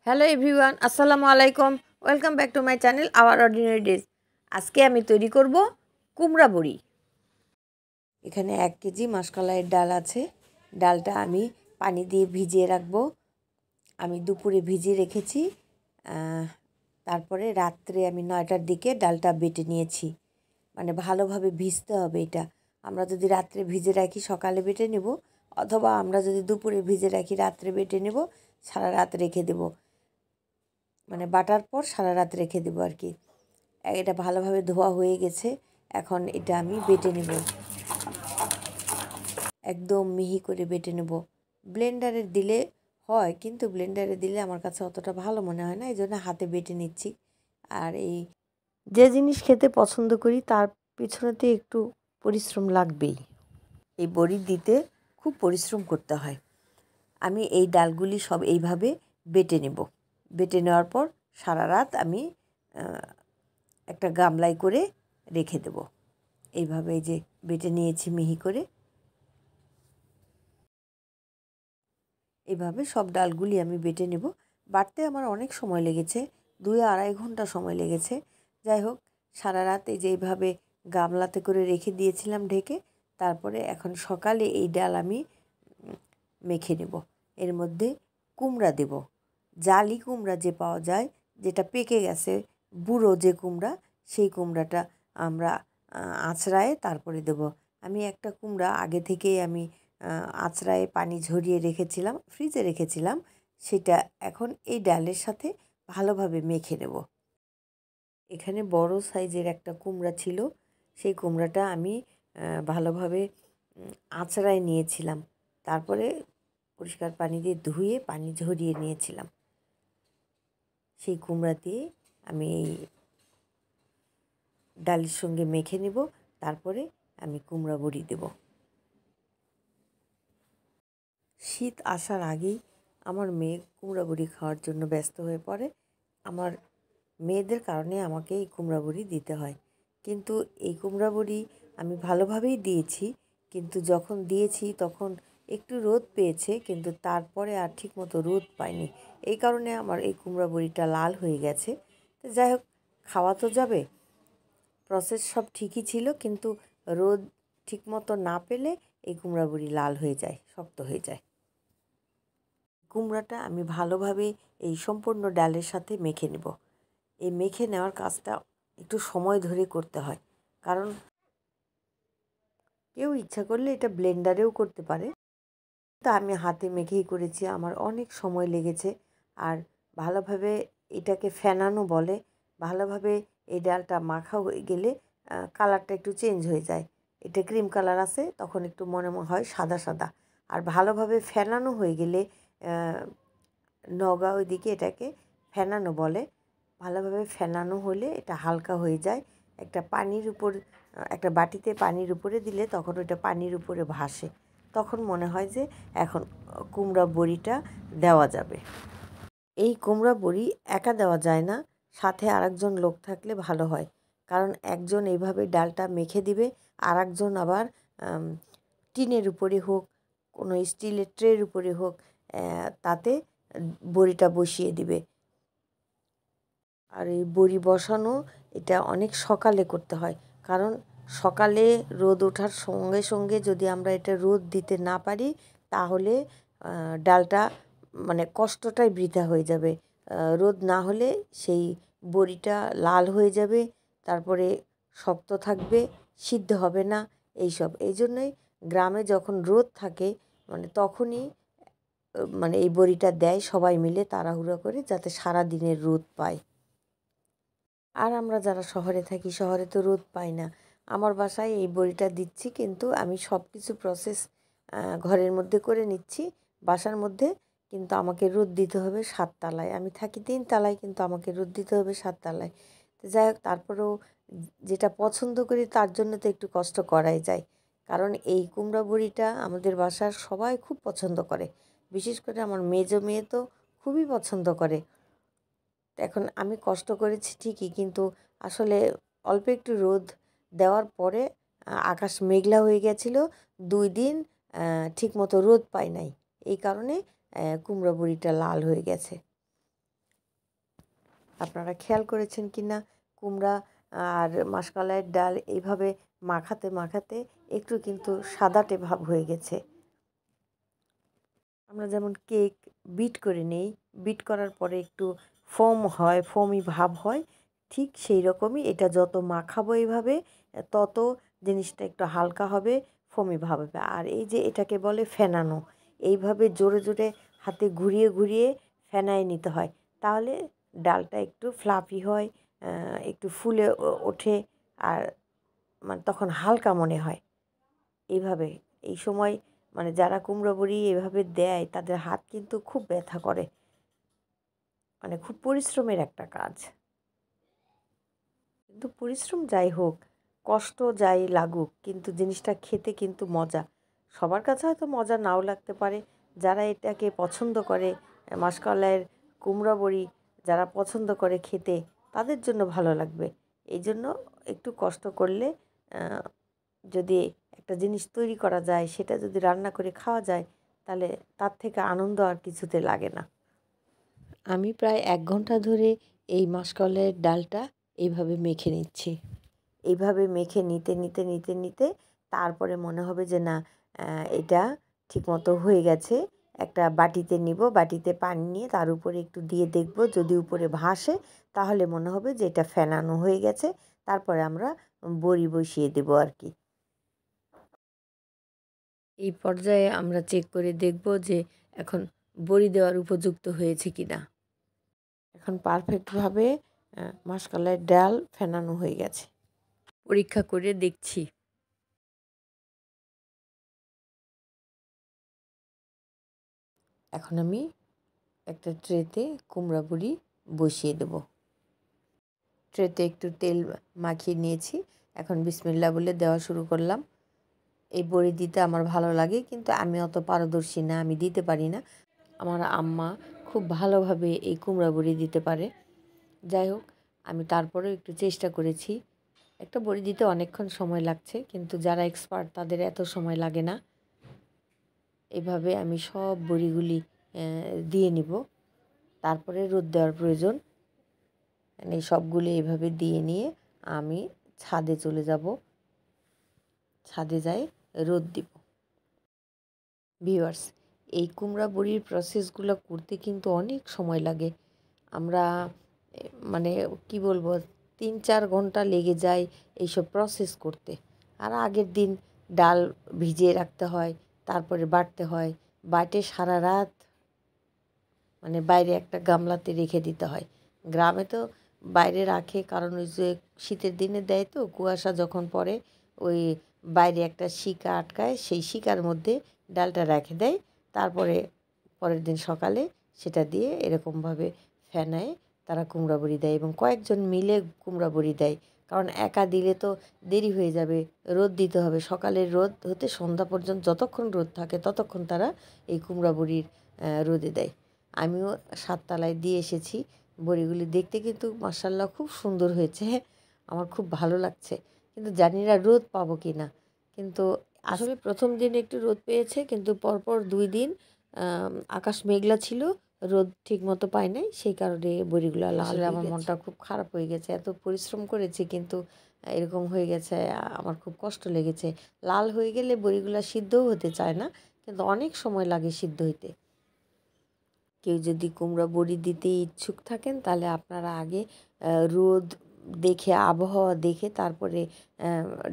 Hello everyone, আসসালামু আলাইকুম। Welcome back to my channel hour ordinary days. আজকে আমি তৈরি করব কুমড়া বড়ি। এখানে 1 কেজি মাসকলাইয়ের ডাল আছে। ডালটা আমি পানি দিয়ে ভিজিয়ে রাখবো। আমি দুপুরে ভিজিয়ে রেখেছি, তারপরে রাত্রে আমি 9টার দিকে ডালটা বেটে নিয়েছি। মানে ভালোভাবে ভিজতে হবে এটা। আমরা যদি রাত্রে ভিজে রাখি সকালে বেটে নেব, অথবা আমরা যদি দুপুরে ভিজে রাখি রাত্রে বেটে নেব, সারা রাত রেখে দেব। মানে বাটার পর সারা রাত রেখে দেবো আর কি। এটা ভালোভাবে ধোয়া হয়ে গেছে। এখন এটা আমি বেটে নেব, একদম মিহি করে বেটে নেব। ব্লেন্ডারে দিলে হয়, কিন্তু ব্লেন্ডারে দিলে আমার কাছে অতটা ভালো মনে হয় না, এই জন্য হাতে বেটে নিচ্ছি। আর এই যে জিনিস খেতে পছন্দ করি তার পিছনেতে একটু পরিশ্রম লাগবেই। এই বড়ি দিতে খুব পরিশ্রম করতে হয়। আমি এই ডালগুলি সব এইভাবে বেটে নেব। বেটে নেওয়ার পর সারা রাত আমি একটা গামলায় করে রেখে দেব। এইভাবে এই যে বেটে নিয়েছি মিহি করে। এইভাবে সব ডালগুলি আমি বেটে নেব। বাটতে আমার অনেক সময় লেগেছে, 2-2.5 ঘন্টা সময় লেগেছে। যাই হোক, সারা রাত এই যে এইভাবে গামলাতে করে রেখে দিয়েছিলাম ঢেকে। তারপরে এখন সকালে এই ডাল আমি মেখে নেব। এর মধ্যে কুমড়া দেব, জালি কুমড়া যে পাওয়া যায়, যেটা পেকে গেছে, বুড়ো যে কুমড়া, সেই কুমড়াটা আমরা আঁচড়ায় তারপরে দেব। আমি একটা কুমড়া আগে থেকেই আমি আঁচড়ায় পানি ঝরিয়ে রেখেছিলাম, ফ্রিজে রেখেছিলাম। সেটা এখন এই ডালের সাথে ভালোভাবে মেখে নেব। এখানে বড় সাইজের একটা কুমড়া ছিল, সেই কুমড়াটা আমি ভালোভাবে আঁচড়ায় নিয়েছিলাম। তারপরে পরিষ্কার পানি দিয়ে ধুয়ে পানি ঝরিয়ে নিয়েছিলাম। সেই কুমড়া দিয়ে আমি এই ডালের সঙ্গে মেখে নেব। তারপরে আমি কুমড়া বড়ি দেব। শীত আসার আগেই আমার মেয়ে কুমড়া বড়ি খাওয়ার জন্য ব্যস্ত হয়ে পড়ে। আমার মেয়েদের কারণে আমাকে এই কুমড়া বড়ি দিতে হয়। কিন্তু এই কুমড়া বড়ি আমি ভালোভাবেই দিয়েছি, কিন্তু যখন দিয়েছি তখন একটু রোদ পেয়েছে, কিন্তু তারপরে আর ঠিকমতো রোদ পায়নি। এই কারণে আমার এই কুমড়া বড়িটা লাল হয়ে গেছে। তো যাই হোক, খাওয়া তো যাবে। প্রসেস সব ঠিকই ছিল, কিন্তু রোদ ঠিকমতো না পেলে এই কুমড়া বড়ি লাল হয়ে যায়, শক্ত হয়ে যায়। কুমড়াটা আমি ভালোভাবে এই সম্পূর্ণ ডালের সাথে মেখে নেব। এই মেখে নেওয়ার কাজটা একটু সময় ধরে করতে হয়, কারণ কেউ ইচ্ছা করলে এটা ব্লেন্ডারেও করতে পারে। তো আমি হাতে মেখেই করেছি, আমার অনেক সময় লেগেছে। আর ভালোভাবে এটাকে ফেনানো বলে। ভালোভাবে এই ডালটা মাখা হয়ে গেলে কালারটা একটু চেঞ্জ হয়ে যায়। এটা ক্রিম কালার আছে, তখন একটু মনে হয় সাদা সাদা। আর ভালোভাবে ফেনানো হয়ে গেলে নওগাঁ ওইদিকে এটাকে ফেনানো বলে। ভালোভাবে ফেনানো হলে এটা হালকা হয়ে যায়। একটা পানির উপর, একটা বাটিতে পানির উপরে দিলে তখন ওইটা পানির উপরে ভাসে। তখন মনে হয় যে এখন কুমড়া বড়িটা দেওয়া যাবে। এই কুমড়া বড়ি একা দেওয়া যায় না, সাথে আরেকজন লোক থাকলে ভালো হয়। কারণ একজন এইভাবে ডালটা মেখে দিবে, আরেকজন আবার টিনের উপরে হোক, কোনো স্টিলের ট্রের উপরে হোক, তাতে বড়িটা বসিয়ে দিবে। আর এই বড়ি বসানো এটা অনেক সকালে করতে হয়, কারণ সকালে রোদ ওঠার সঙ্গে সঙ্গে যদি আমরা এটা রোদ দিতে না পারি, তাহলে ডালটা মানে কষ্টটাই বৃথা হয়ে যাবে। রোদ না হলে সেই বড়িটা লাল হয়ে যাবে, তারপরে শক্ত থাকবে, সিদ্ধ হবে না, এইসব। এই জন্যই গ্রামে যখন রোদ থাকে মানে তখনই মানে এই বড়িটা দেয় সবাই মিলে তাড়াহুড়ো করে, যাতে সারা দিনের রোদ পায়। আর আমরা যারা শহরে থাকি, শহরে তো রোদ পাই না। আমার বাসায় এই বড়িটা দিচ্ছি, কিন্তু আমি সব কিছু প্রসেস ঘরের মধ্যে করে নিচ্ছি বাসার মধ্যে। কিন্তু আমাকে রোদ দিতে হবে 7 তলায়, আমি থাকি 3 তলায়, কিন্তু আমাকে রোদ দিতে হবে 7 তলায়। তো যাই হোক, তারপরেও যেটা পছন্দ করি তার জন্য তো একটু কষ্ট করাই যায়। কারণ এই কুমড়া বড়িটা আমাদের বাসার সবাই খুব পছন্দ করে, বিশেষ করে আমার মেজো মেয়ে তো খুবই পছন্দ করে। এখন আমি কষ্ট করেছি ঠিকই, কিন্তু আসলে অল্প একটু রোদ দেওয়ার পরে আকাশ মেঘলা হয়ে গেছিল। 2 দিন ঠিকমতো রোদ পাই নাই, এই কারণে কুমড়ো বড়িটা লাল হয়ে গেছে। আপনারা খেয়াল করেছেন কি না, কুমড়া আর মাসকলাইয়ের ডাল এইভাবে মাখাতে মাখাতে একটু কিন্তু সাদাটে ভাব হয়ে গেছে। আমরা যেমন কেক বিট করে নেই, বিট করার পরে একটু ফোম হয়, ফোমি ভাব হয়, ঠিক সেই রকমই এটা যত মাখাবো এইভাবে তত জিনিসটা একটু হালকা হবে, ফোমি ভাব হবে। আর এই যে এটাকে বলে ফেনানো, এইভাবে জোরে জোরে হাতে ঘুরিয়ে ঘুরিয়ে ফেনায় নিতে হয়, তাহলে ডালটা একটু ফ্লাফি হয়, একটু ফুলে ওঠে, আর মানে তখন হালকা মনে হয়। এইভাবে এই সময় মানে যারা কুমড়ো বড়ি এভাবে দেয় তাদের হাত কিন্তু খুব ব্যথা করে, মানে খুব পরিশ্রমের একটা কাজ। কিন্তু পরিশ্রম যাই হোক, কষ্ট যাই লাগুক, কিন্তু জিনিসটা খেতে কিন্তু মজা। সবার কাছে হয়তো মজা নাও লাগতে পারে, যারা এটাকে পছন্দ করে, মাসকলাইয়ের কুমড়ো বড়ি যারা পছন্দ করে খেতে, তাদের জন্য ভালো লাগবে। এই জন্য একটু কষ্ট করলে যদি একটা জিনিস তৈরি করা যায়, সেটা যদি রান্না করে খাওয়া যায়, তাহলে তার থেকে আনন্দ আর কিছুতে লাগে না। আমি প্রায় 1 ঘন্টা ধরে এই মাসকলাইয়ের ডালটা এইভাবে মেখে নিচ্ছি। এইভাবে মেখে নিতে নিতে নিতে নিতে তারপরে মনে হবে যে না, এটা ঠিকমতো হয়ে গেছে। একটা বাটিতে নিব, বাটিতে পানি নিয়ে তার উপরে একটু দিয়ে দেখব, যদি উপরে ভাসে তাহলে মনে হবে যে এটা ফেনানো হয়ে গেছে। তারপরে আমরা বড়ি বসিয়ে দেব আর কি। এই পর্যায়ে আমরা চেক করে দেখব যে এখন বড়ি দেওয়ার উপযুক্ত হয়েছে কিনা। এখন পারফেক্টভাবে মাসকলাইয়ের ডাল ফেনানো হয়ে গেছে। পরীক্ষা করে দেখছি। এখন আমি একটা ট্রেতে কুমড়া বড়ি বসিয়ে দেব। ট্রেতে একটু তেল মাখিয়ে নিয়েছি, এখন বিসমিল্লাহ বলে দেওয়া শুরু করলাম। এই বড়ি দিতে আমার ভালো লাগে, কিন্তু আমি অত পারদর্শী না, আমি দিতে পারি না। আমার আম্মা খুব ভালোভাবে এই কুমড়া বড়ি দিতে পারে। যাই হোক, আমি তারপরেও একটু চেষ্টা করেছি। একটা বড়ি দিতে অনেকক্ষণ সময় লাগছে, কিন্তু যারা এক্সপার্ট তাদের এত সময় লাগে না। এভাবে আমি সব বড়িগুলি দিয়ে নিব, তারপরে রোদ দেওয়ার প্রয়োজন। মানে সবগুলো এভাবে দিয়ে নিয়ে আমি ছাদে চলে যাব, ছাদে যাই রোদ দিব। ভিউয়ার্স, এই কুমড়া বড়ির প্রসেসগুলো করতে কিন্তু অনেক সময় লাগে। আমরা মানে কি বলবো, 3-4 ঘন্টা লেগে যায় এইসব প্রসেস করতে। আর আগের দিন ডাল ভিজিয়ে রাখতে হয়, তারপরে বাটতে হয়, বাটে সারা রাত মানে বাইরে একটা গামলাতে রেখে দিতে হয়। গ্রামে তো বাইরে রাখে, কারণ ওই যে শীতের দিনে দেয় তো, কুয়াশা যখন পড়ে ওই বাইরে একটা শিকা আটকায়, সেই শিকার মধ্যে ডালটা রেখে দেয়। তারপরে পরের দিন সকালে সেটা দিয়ে এরকমভাবে ফেনায় তারা কুমড়া বড়ি দেয়, এবং কয়েকজন মিলে কুমড়া বড়ি দেয়। কারণ একা দিলে তো দেরি হয়ে যাবে, রোদ দিতে হবে। সকালের রোদ হতে সন্ধ্যা পর্যন্ত যতক্ষণ রোদ থাকে ততক্ষণ তারা এই কুমড়া বড়ির রোদে দেয়। আমিও 7 তলায় দিয়ে এসেছি। বড়িগুলি দেখতে কিন্তু মাশাআল্লাহ খুব সুন্দর হয়েছে, আমার খুব ভালো লাগছে, কিন্তু জানি না রোদ পাবো কি না। কিন্তু আসলে প্রথম দিন একটু রোদ পেয়েছে, কিন্তু পরপর 2 দিন আকাশ মেঘলা ছিল, রোদ ঠিক মতো পায় নাই, সেই কারণে বড়িগুলো লাল হয়ে আমার মনটা খুব খারাপ হয়ে গেছে। এত পরিশ্রম করেছি কিন্তু এরকম হয়ে গেছে, আমার খুব কষ্ট লেগেছে। লাল হয়ে গেলে বড়িগুলো সিদ্ধও হতে চায় না, কিন্তু অনেক সময় লাগে সিদ্ধ হইতে। কেউ যদি কুমড়া বড়ি দিতে ইচ্ছুক থাকেন, তাহলে আপনারা আগে রোদ দেখে, আবহাওয়া দেখে তারপরে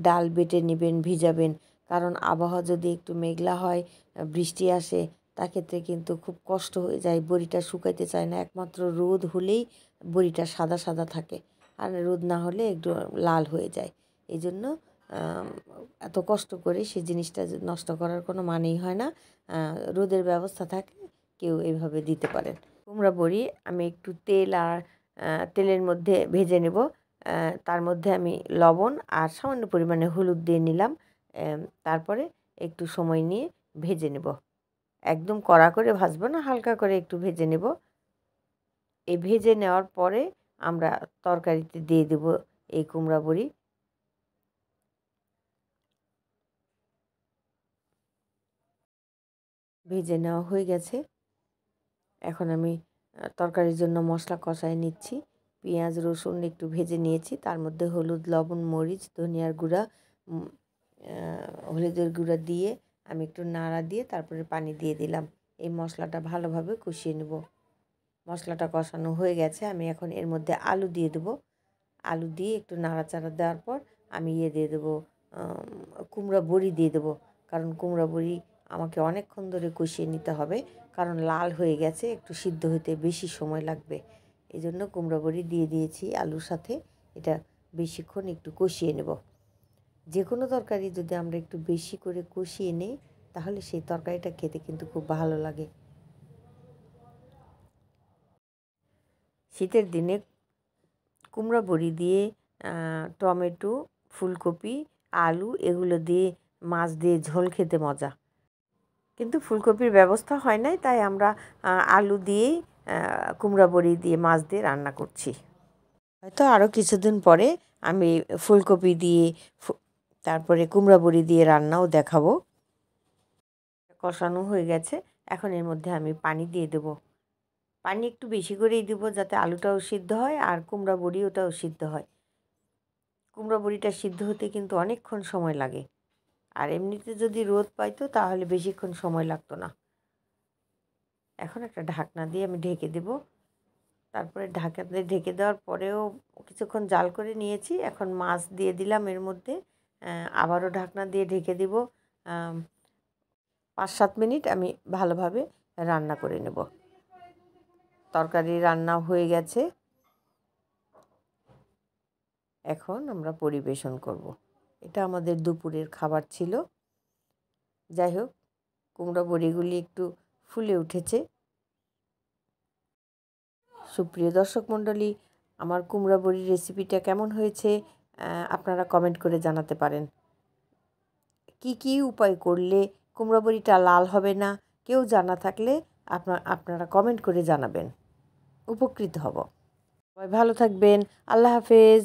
ডাল বেটে নেবেন, ভিজাবেন। কারণ আবহাওয়া যদি একটু মেঘলা হয়, বৃষ্টি আসে, তাক্ষেত্রে কিন্তু খুব কষ্ট হয়ে যায়, বড়িটা শুকাইতে চায় না। একমাত্র রোদ হলেই বড়িটা সাদা সাদা থাকে, আর রোদ না হলে একটু লাল হয়ে যায়। এই জন্য এত কষ্ট করে সেই জিনিসটা নষ্ট করার কোনো মানেই হয় না। রোদের ব্যবস্থা থাকলে কেউ এইভাবে দিতে পারেন। কুমড়া বড়ি আমি একটু তেল আর তেলের মধ্যে ভেজে নেব। তার মধ্যে আমি লবণ আর সামান্য পরিমাণে হলুদ দিয়ে নিলাম। তারপরে একটু সময় নিয়ে ভেজে নেব। একদম কড়া করে ভাজবো না, হালকা করে একটু ভেজে নেব। এই ভেজে নেওয়ার পরে আমরা তরকারিতে দিয়ে দেব এই কুমড়া বড়ি। ভেজে নেওয়া হয়ে গেছে। এখন আমি তরকারির জন্য মশলা কষায় নিচ্ছি। পেঁয়াজ রসুন একটু ভেজে নিয়েছি, তার মধ্যে হলুদ লবণ মরিচ ধনিয়ার গুঁড়া হলুদের গুঁড়া দিয়ে আমি একটু নাড়া দিয়ে তারপরে পানি দিয়ে দিলাম। এই মশলাটা ভালোভাবে কষিয়ে নেব। মশলাটা কষানো হয়ে গেছে, আমি এখন এর মধ্যে আলু দিয়ে দেবো। আলু দিয়ে একটু নাড়াচাড়া দেওয়ার পর আমি দিয়ে দেবো কুমড়া বড়ি দিয়ে দেবো, কারণ কুমড়া বড়ি আমাকে অনেকক্ষণ ধরে কষিয়ে নিতে হবে, কারণ লাল হয়ে গেছে, একটু সিদ্ধ হতে বেশি সময় লাগবে। এই জন্য কুমড়া বড়ি দিয়ে দিয়েছি আলুর সাথে। এটা বেশিক্ষণ একটু কষিয়ে নেব। যে কোনো তরকারি যদি আমরা একটু বেশি করে কষিয়ে নিই তাহলে সেই তরকারিটা খেতে কিন্তু খুব ভালো লাগে। শীতের দিনে কুমড়া বড়ি দিয়ে টমেটো ফুলকপি আলু এগুলো দিয়ে মাছ দিয়ে ঝোল খেতে মজা, কিন্তু ফুলকপির ব্যবস্থা হয় নাই, তাই আমরা আলু দিয়েই কুমড়া বড়ি দিয়ে মাছ দিয়ে রান্না করছি। হয়তো আরও কিছুদিন পরে আমি ফুলকপি দিয়ে তারপরে কুমড়া বড়ি দিয়ে রান্নাও দেখাবো। কষানো হয়ে গেছে, এখন এর মধ্যে আমি পানি দিয়ে দেবো। পানি একটু বেশি করেই দেবো যাতে আলুটাও সিদ্ধ হয় আর কুমড়া বড়িটাও সিদ্ধ হয়। কুমড়া বড়িটা সিদ্ধ হতে কিন্তু অনেকক্ষণ সময় লাগে, আর এমনিতে যদি রোদ পাইতো তাহলে বেশিক্ষণ সময় লাগতো না। এখন একটা ঢাকনা দিয়ে আমি ঢেকে দেব। তারপরে ঢাকনা ঢেকে দেওয়ার পরেও কিছুক্ষণ জাল করে নিয়েছি। এখন মাছ দিয়ে দিলাম এর মধ্যে, আবারও ঢাকনা দিয়ে ঢেকে দেব। 5-7 মিনিট আমি ভালোভাবে রান্না করে নেব। তরকারি রান্না হয়ে গেছে, এখন আমরা পরিবেশন করব। এটা আমাদের দুপুরের খাবার ছিল। যাই হোক, কুমড়া বড়িগুলি একটু ফুলে উঠেছে। সুপ্রিয় দর্শক মণ্ডলী, আমার কুমড়া বড়ির রেসিপিটা কেমন হয়েছে আপনারা কমেন্ট করে জানাতে পারেন। কি উপায় করলে কুমড়া বড়িটা লাল হবে না, কেউ জানা থাকলে আপনারা কমেন্ট করে জানাবেন, উপকৃত হব। সবাই ভালো থাকবেন। আল্লাহ হাফেজ।